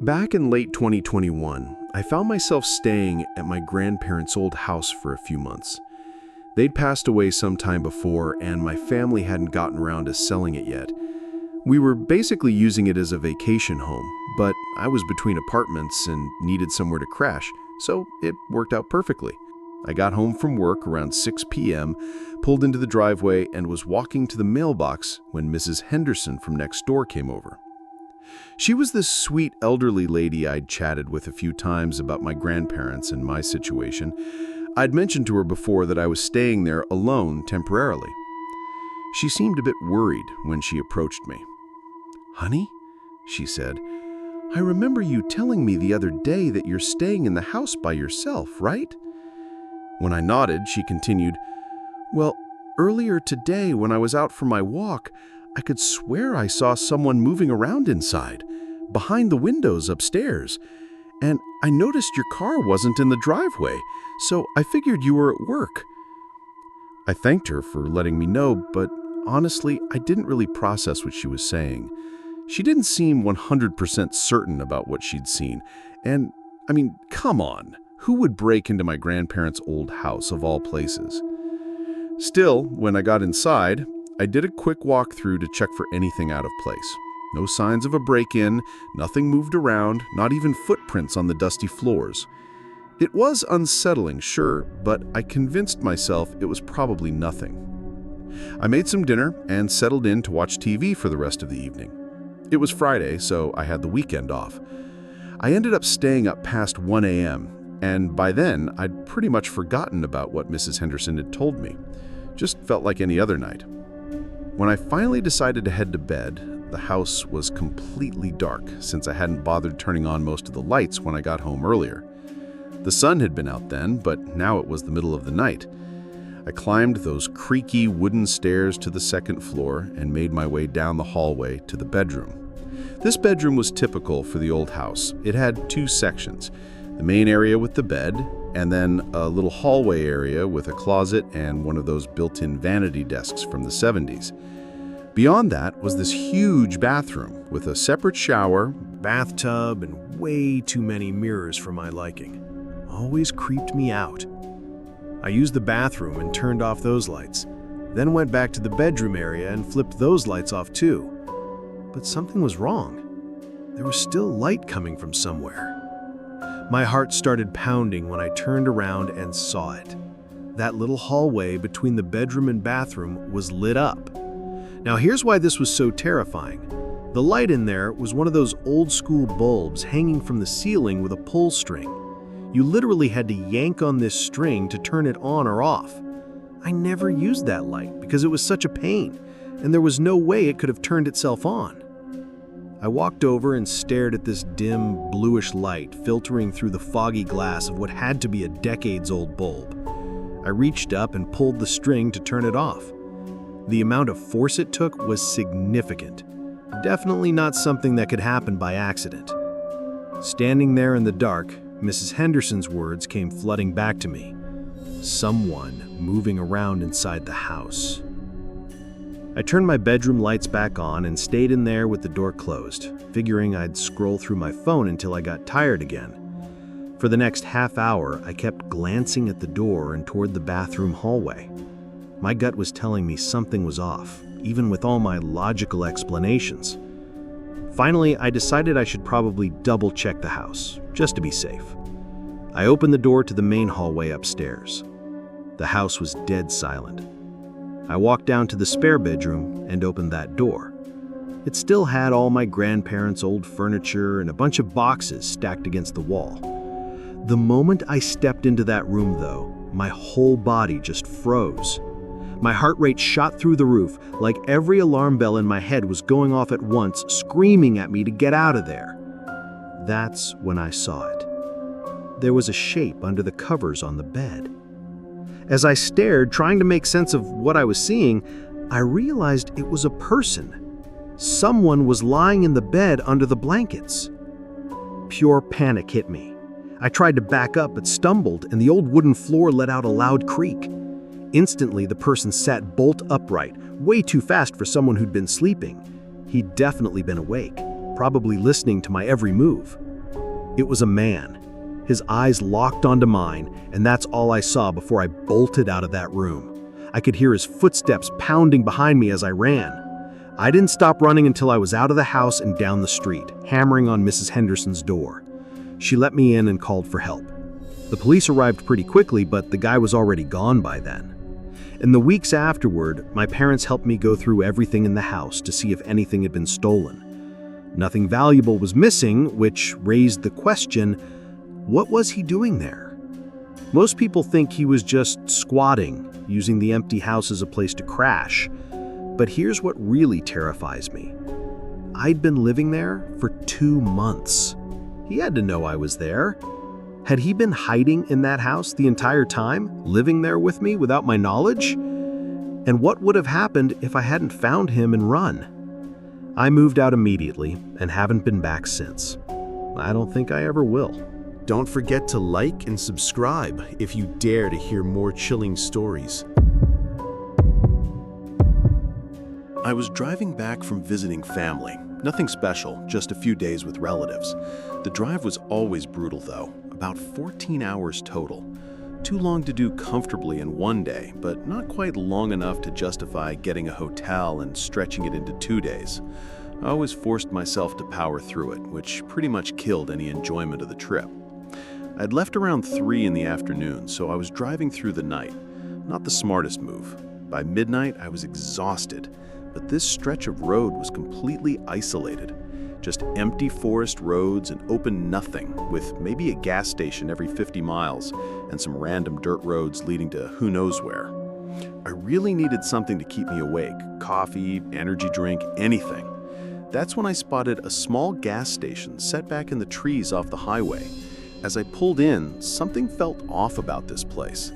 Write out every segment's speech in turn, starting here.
Back in late 2021, I found myself staying at my grandparents' old house for a few months. They'd passed away some time before, and my family hadn't gotten around to selling it yet. We were basically using it as a vacation home, but I was between apartments and needed somewhere to crash, so it worked out perfectly. I got home from work around 6 p.m., pulled into the driveway, and was walking to the mailbox when Mrs. Henderson from next door came over. She was this sweet elderly lady I'd chatted with a few times about my grandparents and my situation. I'd mentioned to her before that I was staying there alone temporarily. She seemed a bit worried when she approached me. "Honey," she said, "I remember you telling me the other day that you're staying in the house by yourself, right?" When I nodded, she continued, "Well, earlier today when I was out for my walk, I could swear I saw someone moving around inside, behind the windows upstairs, and I noticed your car wasn't in the driveway, so I figured you were at work." I thanked her for letting me know, but honestly, I didn't really process what she was saying. She didn't seem 100% certain about what she'd seen, and, come on, who would break into my grandparents' old house of all places? Still, when I got inside, I did a quick walkthrough to check for anything out of place. No signs of a break-in, nothing moved around, not even footprints on the dusty floors. It was unsettling, sure, but I convinced myself it was probably nothing. I made some dinner and settled in to watch TV for the rest of the evening. It was Friday, so I had the weekend off. I ended up staying up past 1 a.m., and by then, I'd pretty much forgotten about what Mrs. Henderson had told me. Just felt like any other night. When I finally decided to head to bed, the house was completely dark since I hadn't bothered turning on most of the lights when I got home earlier. The sun had been out then, but now it was the middle of the night. I climbed those creaky wooden stairs to the second floor and made my way down the hallway to the bedroom. This bedroom was typical for the old house. It had two sections, the main area with the bed, and then a little hallway area with a closet and one of those built-in vanity desks from the 70s. Beyond that was this huge bathroom with a separate shower, Bathtub, and way too many mirrors for my liking. Always creeped me out. I used the bathroom and turned off those lights, then went back to the bedroom area and flipped those lights off too. But something was wrong. There was still light coming from somewhere. My heart started pounding when I turned around and saw it. That little hallway between the bedroom and bathroom was lit up. Now here's why this was so terrifying. The light in there was one of those old-school bulbs hanging from the ceiling with a pull string. You literally had to yank on this string to turn it on or off. I never used that light because it was such a pain, and there was no way it could have turned itself on. I walked over and stared at this dim, bluish light filtering through the foggy glass of what had to be a decades-old bulb. I reached up and pulled the string to turn it off. The amount of force it took was significant. Definitely not something that could happen by accident. Standing there in the dark, Mrs. Henderson's words came flooding back to me. Someone moving around inside the house. I turned my bedroom lights back on and stayed in there with the door closed, figuring I'd scroll through my phone until I got tired again. For the next half hour, I kept glancing at the door and toward the bathroom hallway. My gut was telling me something was off, even with all my logical explanations. Finally, I decided I should probably double-check the house, just to be safe. I opened the door to the main hallway upstairs. The house was dead silent. I walked down to the spare bedroom and opened that door. It still had all my grandparents' old furniture and a bunch of boxes stacked against the wall. The moment I stepped into that room, though, my whole body just froze. My heart rate shot through the roof, like every alarm bell in my head was going off at once, screaming at me to get out of there. That's when I saw it. There was a shape under the covers on the bed. As I stared, trying to make sense of what I was seeing, I realized it was a person. Someone was lying in the bed under the blankets. Pure panic hit me. I tried to back up but stumbled, and the old wooden floor let out a loud creak. Instantly, the person sat bolt upright, way too fast for someone who'd been sleeping. He'd definitely been awake, probably listening to my every move. It was a man. His eyes locked onto mine, and that's all I saw before I bolted out of that room. I could hear his footsteps pounding behind me as I ran. I didn't stop running until I was out of the house and down the street, hammering on Mrs. Henderson's door. She let me in and called for help. The police arrived pretty quickly, but the guy was already gone by then. In the weeks afterward, my parents helped me go through everything in the house to see if anything had been stolen. Nothing valuable was missing, which raised the question, what was he doing there? Most people think he was just squatting, using the empty house as a place to crash. But here's what really terrifies me. I'd been living there for 2 months. He had to know I was there. Had he been hiding in that house the entire time, living there with me without my knowledge? And what would have happened if I hadn't found him and run? I moved out immediately and haven't been back since. I don't think I ever will. Don't forget to like and subscribe if you dare to hear more chilling stories. I was driving back from visiting family. Nothing special, just a few days with relatives. The drive was always brutal though, about 14 hours total. Too long to do comfortably in one day, but not quite long enough to justify getting a hotel and stretching it into 2 days. I always forced myself to power through it, which pretty much killed any enjoyment of the trip. I'd left around 3 in the afternoon, so I was driving through the night. Not the smartest move. By midnight, I was exhausted. But this stretch of road was completely isolated. Just empty forest roads and open nothing, with maybe a gas station every 50 miles and some random dirt roads leading to who knows where. I really needed something to keep me awake, coffee, energy drink, anything. That's when I spotted a small gas station set back in the trees off the highway. As I pulled in, something felt off about this place.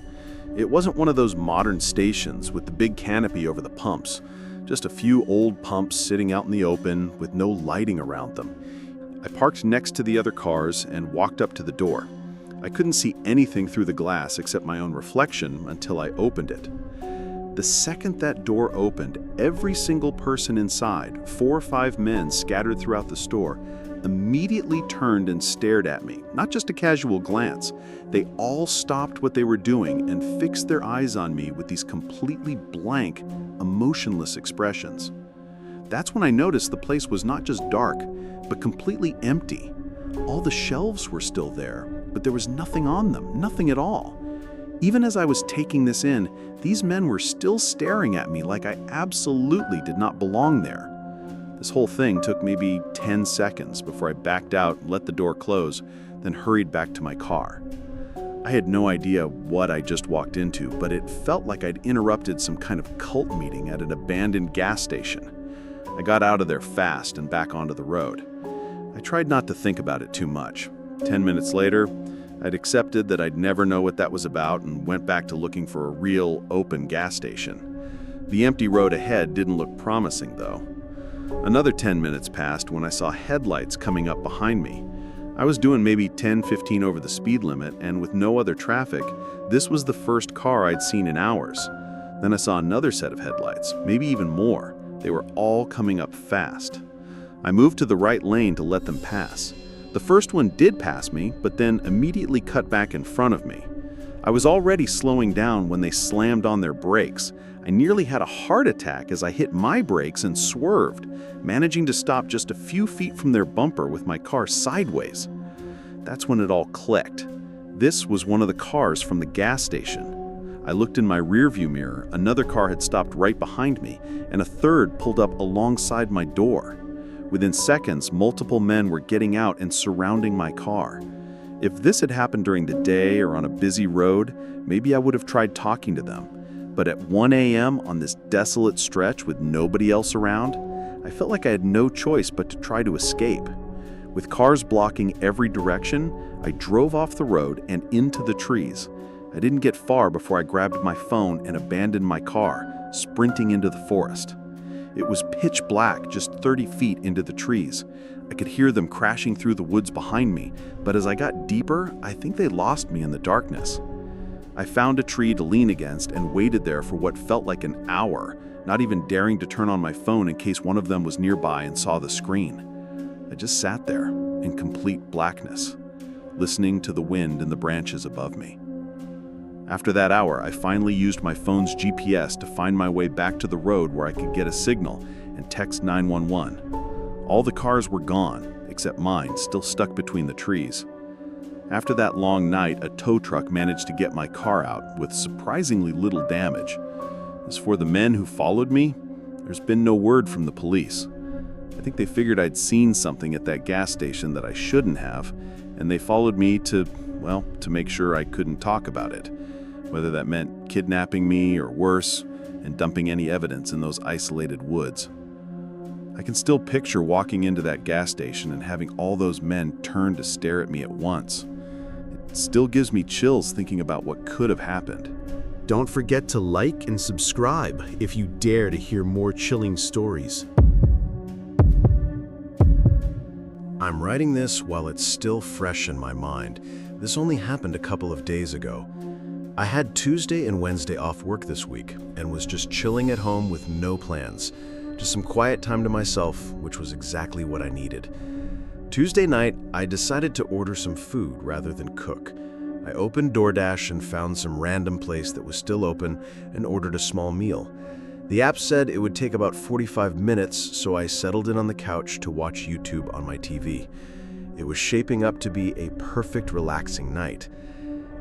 It wasn't one of those modern stations with the big canopy over the pumps. Just a few old pumps sitting out in the open with no lighting around them. I parked next to the other cars and walked up to the door. I couldn't see anything through the glass except my own reflection until I opened it. The second that door opened, every single person inside, 4 or 5 men scattered throughout the store, immediately turned and stared at me, not just a casual glance. They all stopped what they were doing and fixed their eyes on me with these completely blank, emotionless expressions. That's when I noticed the place was not just dark, but completely empty. All the shelves were still there, but there was nothing on them, nothing at all. Even as I was taking this in, these men were still staring at me like I absolutely did not belong there. This whole thing took maybe 10 seconds before I backed out, let the door close, then hurried back to my car. I had no idea what I just walked into, but it felt like I'd interrupted some kind of cult meeting at an abandoned gas station. I got out of there fast and back onto the road. I tried not to think about it too much. 10 minutes later, I'd accepted that I'd never know what that was about and went back to looking for a real, open gas station. The empty road ahead didn't look promising, though. Another 10 minutes passed when I saw headlights coming up behind me. I was doing maybe 10-15 over the speed limit, and with no other traffic, this was the first car I'd seen in hours. Then I saw another set of headlights, maybe even more. They were all coming up fast. I moved to the right lane to let them pass. The first one did pass me, but then immediately cut back in front of me. I was already slowing down when they slammed on their brakes. I nearly had a heart attack as I hit my brakes and swerved, managing to stop just a few feet from their bumper with my car sideways. That's when it all clicked. This was one of the cars from the gas station. I looked in my rearview mirror, another car had stopped right behind me, and a third pulled up alongside my door. Within seconds, multiple men were getting out and surrounding my car. If this had happened during the day or on a busy road, maybe I would have tried talking to them. But at 1 a.m. on this desolate stretch with nobody else around, I felt like I had no choice but to try to escape. With cars blocking every direction, I drove off the road and into the trees. I didn't get far before I grabbed my phone and abandoned my car, sprinting into the forest. It was pitch black just 30 feet into the trees. I could hear them crashing through the woods behind me, but as I got deeper, I think they lost me in the darkness. I found a tree to lean against and waited there for what felt like an hour, not even daring to turn on my phone in case one of them was nearby and saw the screen. I just sat there in complete blackness. listening to the wind in the branches above me. After that hour, I finally used my phone's GPS to find my way back to the road where I could get a signal and text 911. All the cars were gone, except mine, still stuck between the trees. After that long night, a tow truck managed to get my car out with surprisingly little damage. As for the men who followed me, there's been no word from the police. I think they figured I'd seen something at that gas station that I shouldn't have, and they followed me to make sure I couldn't talk about it, whether that meant kidnapping me or worse, and dumping any evidence in those isolated woods. I can still picture walking into that gas station and having all those men turn to stare at me at once. It still gives me chills thinking about what could have happened. Don't forget to like and subscribe if you dare to hear more chilling stories. I'm writing this while it's still fresh in my mind. This only happened a couple of days ago. I had Tuesday and Wednesday off work this week and was just chilling at home with no plans. Just some quiet time to myself, which was exactly what I needed. Tuesday night, I decided to order some food rather than cook. I opened DoorDash and found some random place that was still open and ordered a small meal. The app said it would take about 45 minutes, so I settled in on the couch to watch YouTube on my TV. It was shaping up to be a perfect, relaxing night.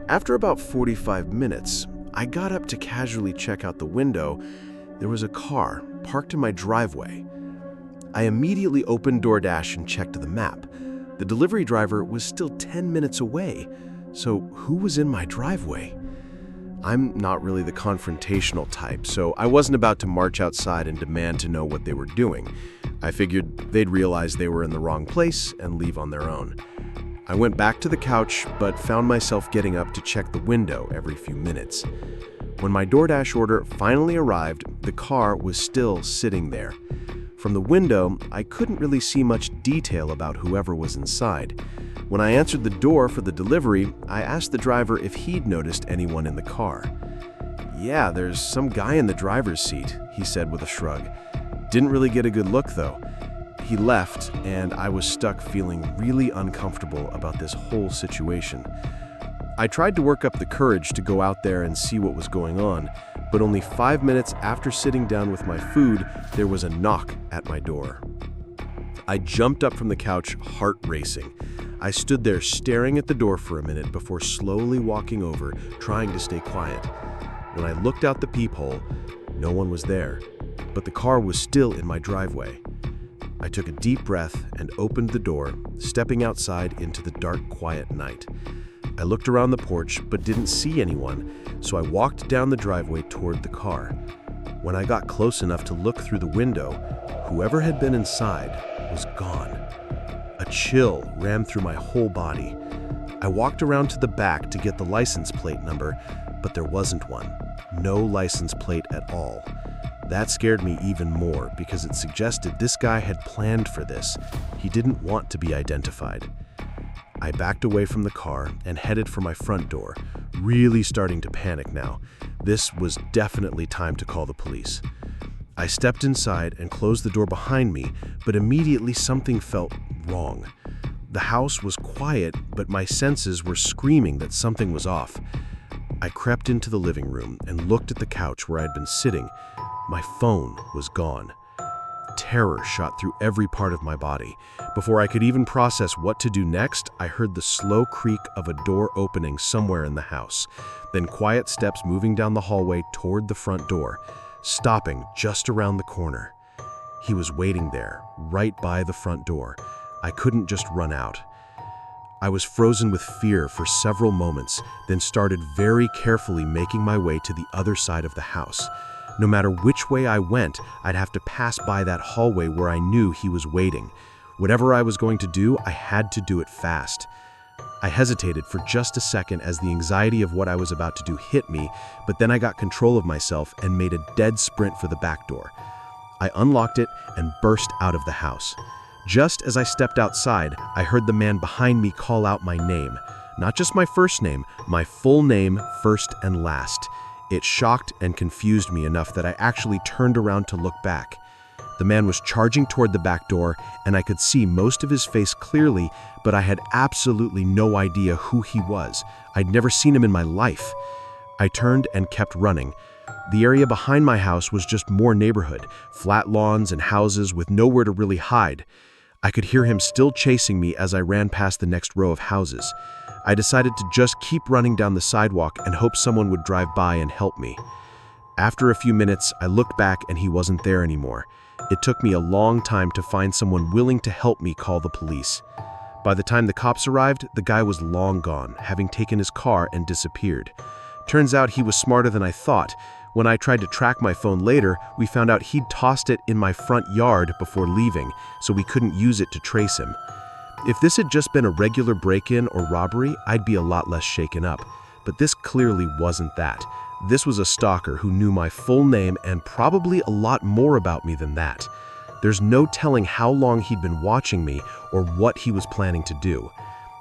After about 45 minutes, I got up to casually check out the window. There was a car parked in my driveway. I immediately opened DoorDash and checked the map. The delivery driver was still 10 minutes away, so who was in my driveway? I'm not really the confrontational type, so I wasn't about to march outside and demand to know what they were doing. I figured they'd realize they were in the wrong place and leave on their own. I went back to the couch, but found myself getting up to check the window every few minutes. When my DoorDash order finally arrived, the car was still sitting there. From the window, I couldn't really see much detail about whoever was inside. When I answered the door for the delivery, I asked the driver if he'd noticed anyone in the car. "Yeah, there's some guy in the driver's seat," he said with a shrug. "Didn't really get a good look, though." He left, and I was stuck feeling really uncomfortable about this whole situation. I tried to work up the courage to go out there and see what was going on, but only 5 minutes after sitting down with my food, there was a knock at my door. I jumped up from the couch, heart racing. I stood there staring at the door for a minute before slowly walking over, trying to stay quiet. When I looked out the peephole, no one was there, but the car was still in my driveway. I took a deep breath and opened the door, stepping outside into the dark, quiet night. I looked around the porch but didn't see anyone, so I walked down the driveway toward the car. When I got close enough to look through the window, whoever had been inside was gone. A chill ran through my whole body. I walked around to the back to get the license plate number, but there wasn't one. No license plate at all. That scared me even more because it suggested this guy had planned for this. He didn't want to be identified. I backed away from the car and headed for my front door, really starting to panic now. This was definitely time to call the police. I stepped inside and closed the door behind me, but immediately something felt wrong. The house was quiet, but my senses were screaming that something was off. I crept into the living room and looked at the couch where I'd been sitting. My phone was gone. Terror shot through every part of my body. Before I could even process what to do next, I heard the slow creak of a door opening somewhere in the house, then quiet steps moving down the hallway toward the front door, stopping just around the corner. He was waiting there, right by the front door. I couldn't just run out. I was frozen with fear for several moments, then started very carefully making my way to the other side of the house. No matter which way I went, I'd have to pass by that hallway where I knew he was waiting. Whatever I was going to do, I had to do it fast. I hesitated for just a second as the anxiety of what I was about to do hit me, but then I got control of myself and made a dead sprint for the back door. I unlocked it and burst out of the house. Just as I stepped outside, I heard the man behind me call out my name. Not just my first name, my full name, first and last. It shocked and confused me enough that I actually turned around to look back. The man was charging toward the back door, and I could see most of his face clearly, but I had absolutely no idea who he was. I'd never seen him in my life. I turned and kept running. The area behind my house was just more neighborhood, flat lawns and houses with nowhere to really hide. I could hear him still chasing me as I ran past the next row of houses. I decided to just keep running down the sidewalk and hope someone would drive by and help me. After a few minutes, I looked back and he wasn't there anymore. It took me a long time to find someone willing to help me call the police. By the time the cops arrived, the guy was long gone, having taken his car and disappeared. Turns out he was smarter than I thought. When I tried to track my phone later, we found out he'd tossed it in my front yard before leaving, so we couldn't use it to trace him. If this had just been a regular break-in or robbery, I'd be a lot less shaken up. But this clearly wasn't that. This was a stalker who knew my full name and probably a lot more about me than that. There's no telling how long he'd been watching me or what he was planning to do.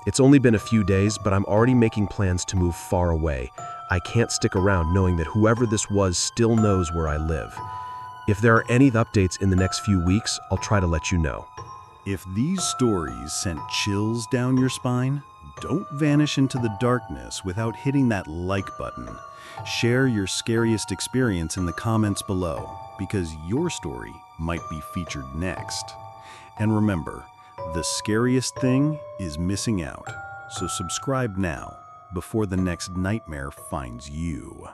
It's only been a few days, but I'm already making plans to move far away. I can't stick around knowing that whoever this was still knows where I live. If there are any updates in the next few weeks, I'll try to let you know. If these stories sent chills down your spine, don't vanish into the darkness without hitting that like button. Share your scariest experience in the comments below, because your story might be featured next. And remember, the scariest thing is missing out. So subscribe now, before the next nightmare finds you.